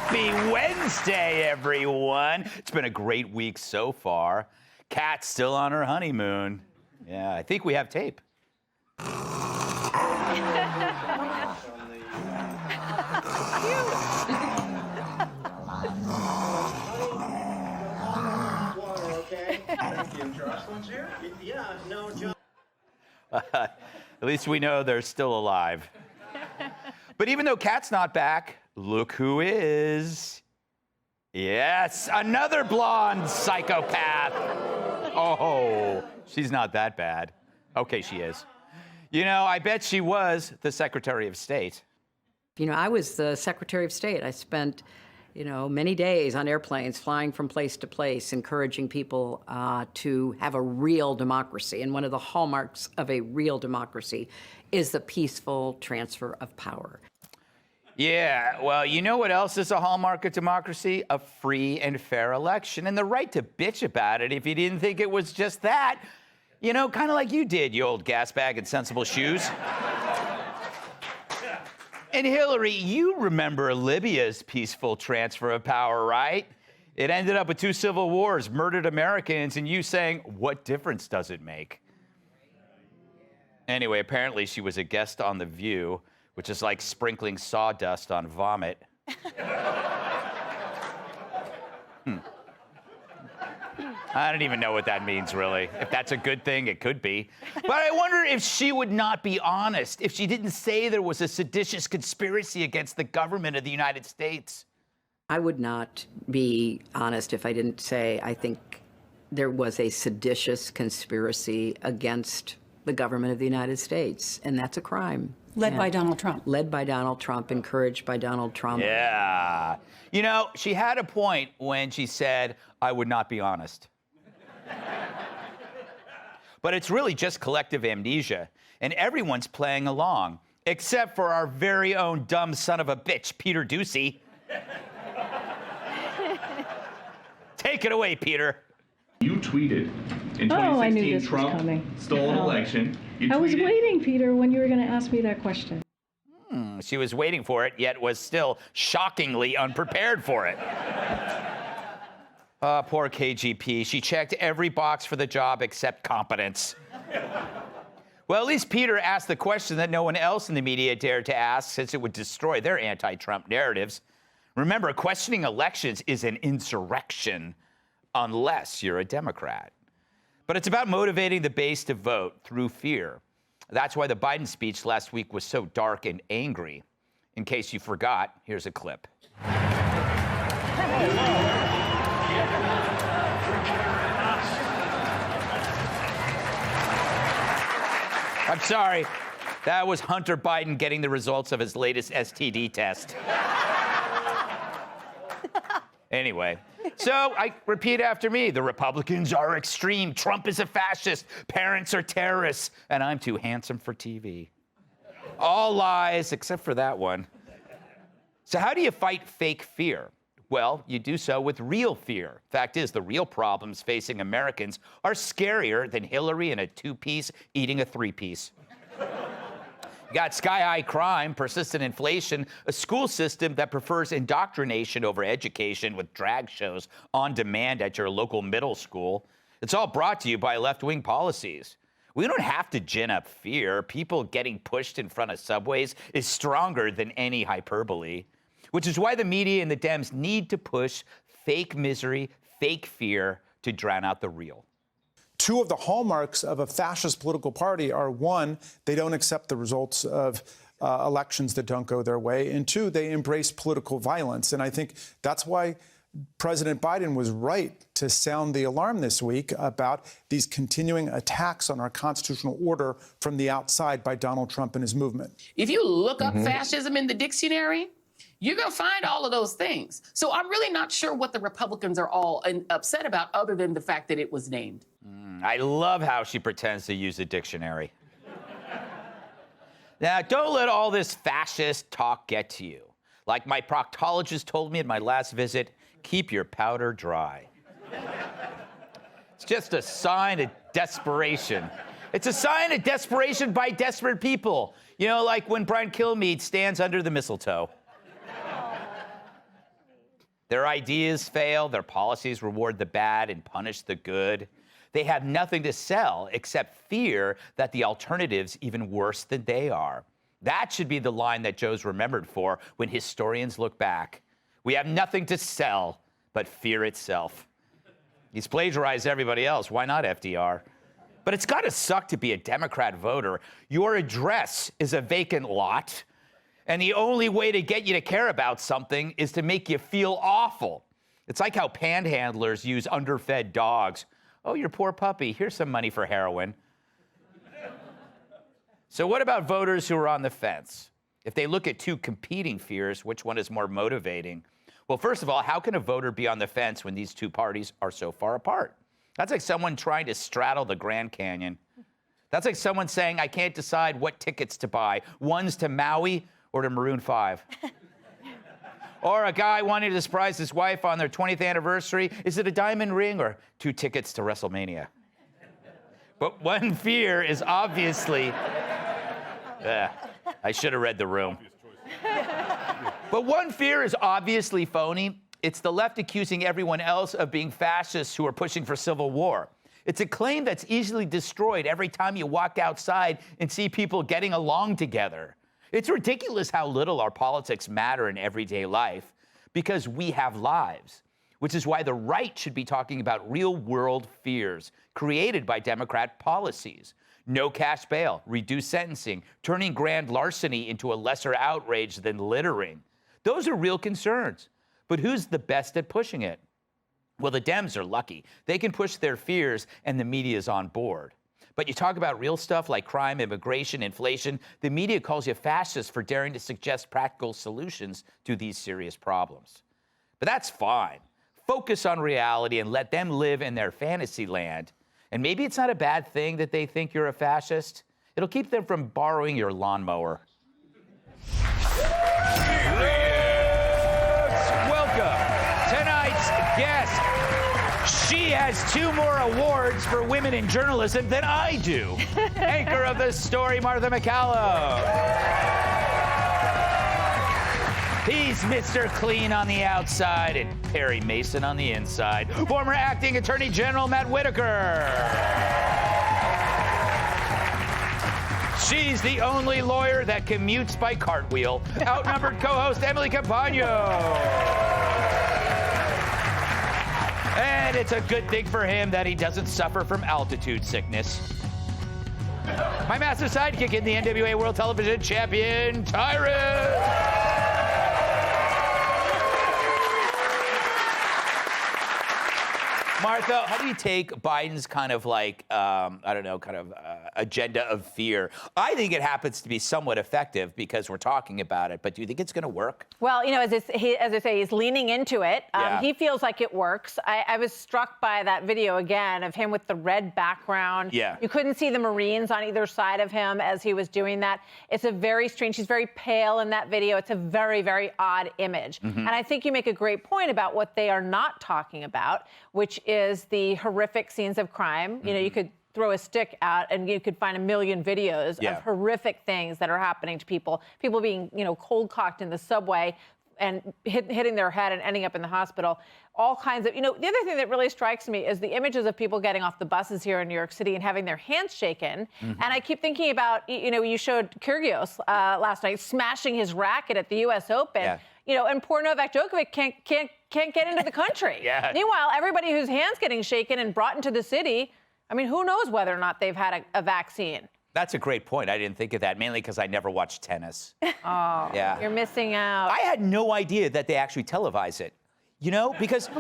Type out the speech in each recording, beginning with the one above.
Happy Wednesday, everyone. It's been a great week so far. Kat's still on her honeymoon. Yeah, I think we have tape. At least we know they're still alive. But even though Kat's not back, look who is. Yes, another blonde psychopath. Oh, she's not that bad. Okay, she is. You know, I bet she was the Secretary of State. You know, I was the Secretary of State. I spent, many days on airplanes flying from place to place, encouraging people to have a real democracy. And one of the hallmarks of a real democracy is the peaceful transfer of power. Yeah, well, you know what else is a hallmark of democracy? A free and fair election, and the right to bitch about it if you didn't think it was just that. You know, kind of like you did, you old gas bag in sensible shoes. And Hillary, you remember Libya's peaceful transfer of power, right? It ended up with 2 civil wars, murdered Americans, and you saying, what difference does it make? Anyway, apparently she was a guest on The View, which is like sprinkling sawdust on vomit. I don't even know what that means, really. If that's a good thing, it could be. But I wonder if she would not be honest if she didn't say there was a seditious conspiracy against the government of the United States. I would not be honest if I didn't say I think there was a seditious conspiracy against the government of the United States, and that's a crime. Led by Donald Trump. Led by Donald Trump, encouraged by Donald Trump. Yeah. You know, she had a point when she said, I would not be honest. But it's really just collective amnesia, and everyone's playing along, except for our very own dumb son of a bitch, Peter Doocy. Take it away, Peter. You tweeted in 2016 I knew this Trump was coming. stole an election. I was waiting, Peter, when you were going to ask me that question. She was waiting for it, yet was still shockingly unprepared for it. Poor KGP. She checked every box for the job except competence. Well, at least Peter asked the question that no one else in the media dared to ask, since it would destroy their anti-Trump narratives. Remember, questioning elections is an insurrection, unless you're a Democrat. But it's about motivating the base to vote through fear. That's why the Biden speech last week was so dark and angry. In case you forgot, here's a clip. I'm sorry. That was Hunter Biden getting the results of his latest STD test. Anyway, so I repeat after me. The Republicans are extreme. Trump is a fascist. Parents are terrorists. And I'm too handsome for TV. All lies, except for that one. So how do you fight fake fear? Well, you do so with real fear. Fact is, the real problems facing Americans are scarier than Hillary in a 2-piece eating a 3-piece. You got sky-high crime, persistent inflation, a school system that prefers indoctrination over education with drag shows on demand at your local middle school. It's all brought to you by left-wing policies. We don't have to gin up fear. People getting pushed in front of subways is stronger than any hyperbole, which is why the media and the Dems need to push fake misery, fake fear to drown out the real. 2 of the hallmarks of a fascist political party are, 1, they don't accept the results of elections that don't go their way, and 2, they embrace political violence. And I think that's why President Biden was right to sound the alarm this week about these continuing attacks on our constitutional order from the outside by Donald Trump and his movement. If you look up fascism in the dictionary, you're going to find all of those things. So I'm really not sure what the Republicans are all upset about, other than the fact that it was named. I love how she pretends to use a dictionary. Now, don't let all this fascist talk get to you. Like my proctologist told me at my last visit, keep your powder dry. It's just a sign of desperation. It's a sign of desperation by desperate people. You know, like when Brian Kilmeade stands under the mistletoe. Their ideas fail, their policies reward the bad and punish the good. They have nothing to sell except fear that the alternative's even worse than they are. That should be the line that Joe's remembered for when historians look back. We have nothing to sell but fear itself. He's plagiarized everybody else. Why not FDR? But it's got to suck to be a Democrat voter. Your address is a vacant lot, and the only way to get you to care about something is to make you feel awful. It's like how panhandlers use underfed dogs. Oh, your poor puppy. Here's some money for heroin. So what about voters who are on the fence? If they look at two competing fears, which one is more motivating? Well, first of all, how can a voter be on the fence when these two parties are so far apart? That's like someone trying to straddle the Grand Canyon. That's like someone saying, I can't decide what tickets to buy. One's to Maui or to Maroon 5. Or a guy wanting to surprise his wife on their 20th anniversary. Is it a diamond ring or 2 tickets to WrestleMania? But one fear is obviously... I should have read the room. But one fear is obviously phony. It's the left accusing everyone else of being fascists who are pushing for civil war. It's a claim that's easily destroyed every time you walk outside and see people getting along together. It's ridiculous how little our politics matter in everyday life because we have lives, which is why the right should be talking about real-world fears created by Democrat policies. No cash bail, reduced sentencing, turning grand larceny into a lesser outrage than littering. Those are real concerns. But who's the best at pushing it? Well, the Dems are lucky. They can push their fears and the media's on board. But you talk about real stuff like crime, immigration, inflation, the media calls you fascist for daring to suggest practical solutions to these serious problems. But that's fine. Focus on reality and let them live in their fantasy land. And maybe it's not a bad thing that they think you're a fascist. It'll keep them from borrowing your lawnmower. Welcome, tonight's guest. She has 2 more awards for women in journalism than I do. Anchor of The Story, Martha McCallum. He's Mr. Clean on the outside and Perry Mason on the inside. Former acting Attorney General Matt Whitaker. She's the only lawyer that commutes by cartwheel. Outnumbered co-host Emily Campagno. And it's a good thing for him that he doesn't suffer from altitude sickness. My massive sidekick in the NWA World Television Champion, Tyrus. Martha, how do you take Biden's kind of like, agenda of fear? I think it happens to be somewhat effective because we're talking about it, but do you think it's going to work? Well, you know, as I say, he's leaning into it. Yeah. He feels like it works. I was struck by that video again of him with the red background. Yeah. You couldn't see the Marines on either side of him as he was doing that. It's a very strange, he's very pale in that video. It's a very, very odd image. Mm-hmm. And I think you make a great point about what they are not talking about, which is the horrific scenes of crime. Mm-hmm. You know, you could throw a stick out and you could find a million videos of horrific things that are happening to people. People being, you know, cold cocked in the subway and hitting their head and ending up in the hospital. All kinds of, you know, the other thing that really strikes me is the images of people getting off the buses here in New York City and having their hands shaken. Mm-hmm. And I keep thinking about, you know, you showed Kyrgios last night smashing his racket at the U.S. Open. Yeah. You know, and poor Novak Djokovic can't get into the country. Yeah. Meanwhile, everybody whose hands getting shaken and brought into the city, I mean, who knows whether or not they've had a vaccine. That's a great point. I didn't think of that, mainly because I never watched tennis. Oh, yeah. You're missing out. I had no idea that they actually televise it. You know, because,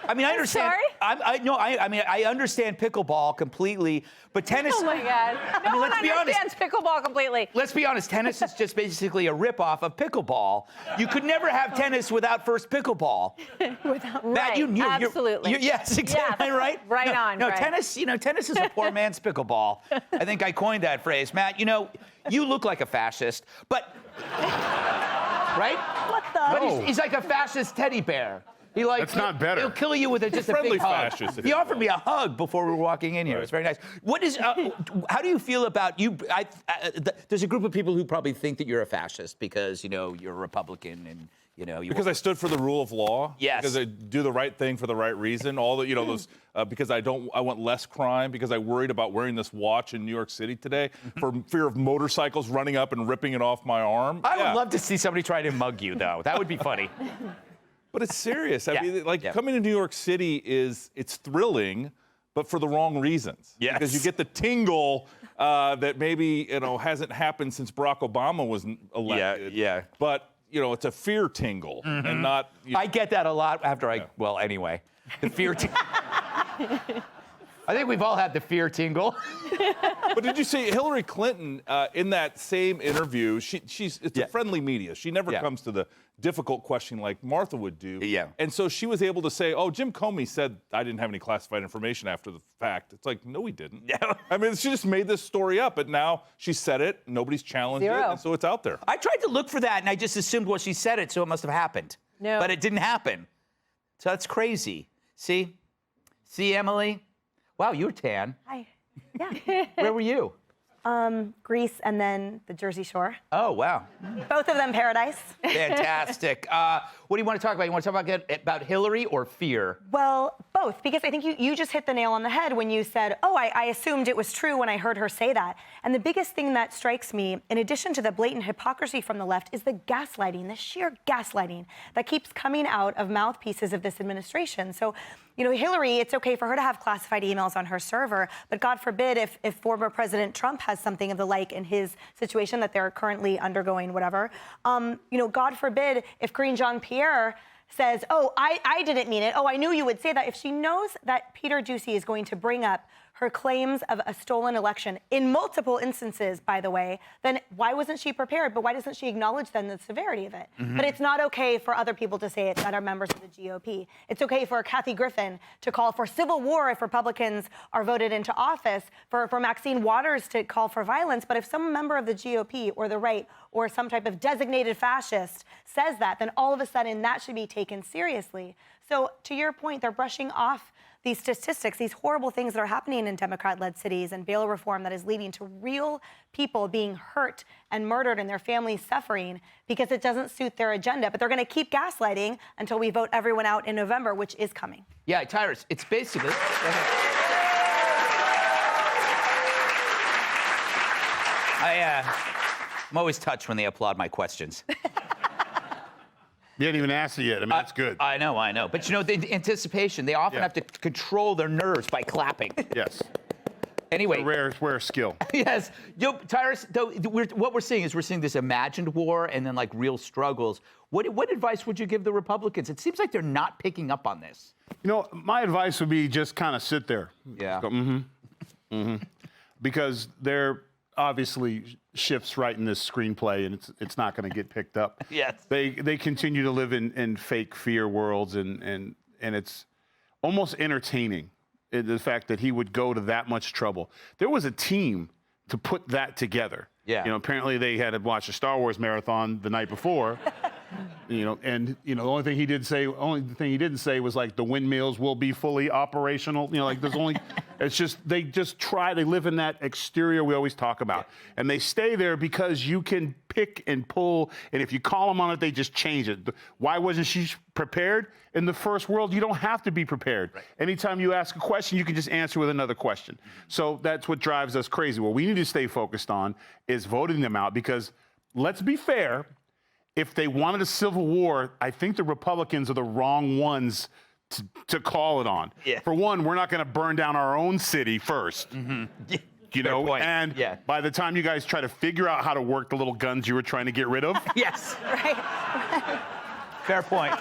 I mean, I understand. Sorry? I understand pickleball completely, but tennis. Oh my God! No one understands pickleball completely. Let's be honest. Tennis is just basically a ripoff of pickleball. You could never have tennis without first pickleball. Right. Absolutely. Yes, exactly. Yes. Right. Right on. No, right. tennis. You know, tennis is a poor man's pickleball. I think I coined that phrase, Matt. You know, you look like a fascist, but right? What the? But he's like a fascist teddy bear. That's not better. He'll kill you with just a big hug. He offered me a hug before we were walking in here. Right. It was very nice. What is? How do you feel about you? There's a group of people who probably think that you're a fascist because you know you're a Republican and You know, because I stood for the rule of law. Yes. Because I do the right thing for the right reason. All the, those, because I want less crime, because I worried about wearing this watch in New York City today for fear of motorcycles running up and ripping it off my arm. I would love to see somebody try to mug you, though. That would be funny. But it's serious. I mean, coming to New York City it's thrilling, but for the wrong reasons. Yes. Because you get the tingle that maybe, hasn't happened since Barack Obama was elected. Yeah. But, it's a fear tingle and not... I get that a lot after well, anyway. The fear tingle. I think we've all had the fear tingle. But did you see Hillary Clinton in that same interview? It's a friendly media. She never comes to the difficult question like Martha would do. Yeah. And so she was able to say, "Oh, Jim Comey said I didn't have any classified information after the fact." It's like, no, he didn't. Yeah. I mean, she just made this story up, but now she said it. Nobody's challenged it, and so it's out there. I tried to look for that, and I just assumed, well, she said it, so it must have happened. No. But it didn't happen. So that's crazy. See, Emily? Wow, you were tan. Hi. Yeah. Where were you? Greece and then the Jersey Shore. Oh, wow. Both of them paradise. Fantastic. What do you want to talk about? You want to talk about Hillary or fear? Well, both, because I think you just hit the nail on the head when you said, oh, I assumed it was true when I heard her say that. And the biggest thing that strikes me, in addition to the blatant hypocrisy from the left, is the gaslighting, the sheer gaslighting that keeps coming out of mouthpieces of this administration. So, Hillary, it's okay for her to have classified emails on her server, but God forbid if former President Trump has something of the like in his situation that they're currently undergoing, whatever. God forbid if Karine Jean-Pierre says, oh, I didn't mean it. Oh, I knew you would say that. If she knows that Peter Doocy is going to bring up her claims of a stolen election in multiple instances, by the way, then why wasn't she prepared? But why doesn't she acknowledge then the severity of it? But it's not okay for other people to say it that are members of the GOP. It's okay for Kathy Griffin to call for civil war if Republicans are voted into office, for Maxine Waters to call for violence. But if some member of the GOP or the right or some type of designated fascist says that, then all of a sudden that should be taken seriously. So to your point, they're brushing off these statistics, these horrible things that are happening in Democrat-led cities and bail reform that is leading to real people being hurt and murdered and their families suffering because it doesn't suit their agenda. But they're going to keep gaslighting until we vote everyone out in November, which is coming. Yeah, Tyrus, it's basically... I'm always touched when they applaud my questions. You didn't even ask it yet. I mean, that's good. I know. But the anticipation, they often have to control their nerves by clapping. Yes. Anyway. Rare skill. Yes. Tyrus, though, what we're seeing is this imagined war and then like real struggles. What advice would you give the Republicans? It seems like they're not picking up on this. My advice would be just kind of sit there. Yeah. Go, because they're obviously shifts right in this screenplay, and it's not going to get picked up. Yes. They continue to live in fake fear worlds, and it's almost entertaining, the fact that he would go to that much trouble. There was a team to put that together. Yeah. Apparently they had to watch a Star Wars marathon the night before. And the only thing he didn't say was like the windmills will be fully operational. It's just they live in that exterior we always talk about, and they stay there because you can pick and pull, and if you call them on it, they just change it. Why wasn't she prepared? In the first world, you don't have to be prepared. Right. Anytime you ask a question, you can just answer with another question. So that's what drives us crazy. What we need to stay focused on is voting them out, because let's be fair. If they wanted a civil war, I think the Republicans are the wrong ones to call it on. Yeah. For one, we're not going to burn down our own city first. Point. And by the time you guys try to figure out how to work the little guns you were trying to get rid of. Yes. Right. Fair point.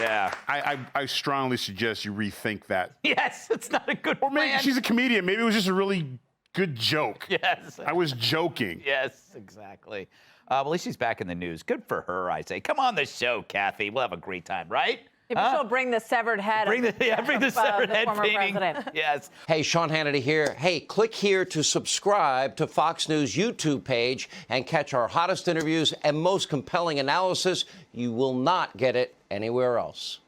Yeah. I strongly suggest you rethink that. Yes, it's not a good Or maybe plan. she's a comedian. Maybe it was just a really good joke. Yes. I was joking. Yes, exactly. Well, at least she's back in the news. Good for her, I say. Come on the show, Kathy. We'll have a great time, right? Maybe she'll bring the severed head. Bring the severed head former painting. president. Yes. Hey, Sean Hannity here. Hey, click here to subscribe to Fox News YouTube page and catch our hottest interviews and most compelling analysis. You will not get it anywhere else.